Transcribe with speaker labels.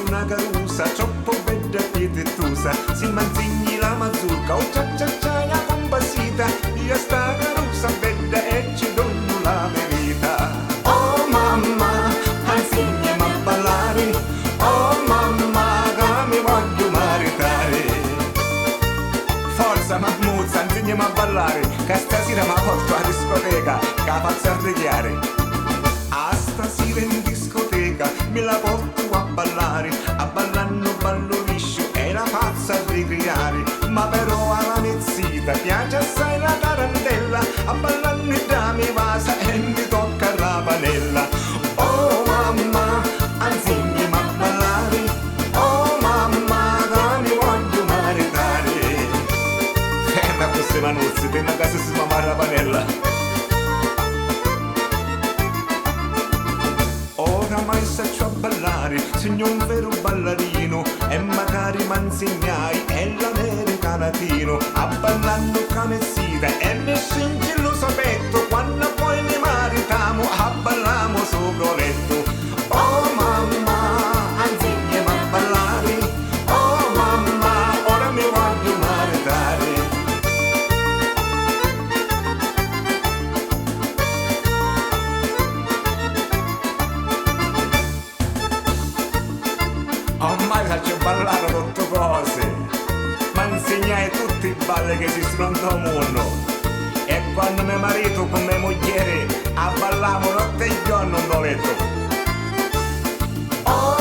Speaker 1: una carusa, troppo bella e pietetosa. Si manzigni la mazurka, oh cia cia cia, la compasita. Io sta carusa bella e ci dono la verità. Oh mamma, insegnami a ballare. Oh mamma, che mi voglio maritare. Forza Mahmuzza, insegnami a ballare, che stasera mi porto alla discoteca, che la faccio arregliare. A stasera in discoteca me la porto a ballando ballo liscio e la faccio a ricreare. Ma però alla mezzita piace assai la tarantella, a ballando i dami vasa e mi tocca la panella. Oh mamma, insegnami a ballare. Oh mamma, che mi voglio maritare. Ma queste manuzze, te una casa si mamma la panella. Oramai saccio a ballare, segno un vero ballarino, e magari m'insegnai è l'America latino. A ballando camessita e mi scingi lo sapetto, quando poi ne maritamo a ballamo sopra letto. Oh mamma, insegnami a ballare. Oh mamma, ora mi voglio maritare. Ormai faccio ballare tutte cose, ma insegnai tutti i balli che esistono al mondo. E quando mio marito con mia moglie a ballavo notte e giorno in letto. Oh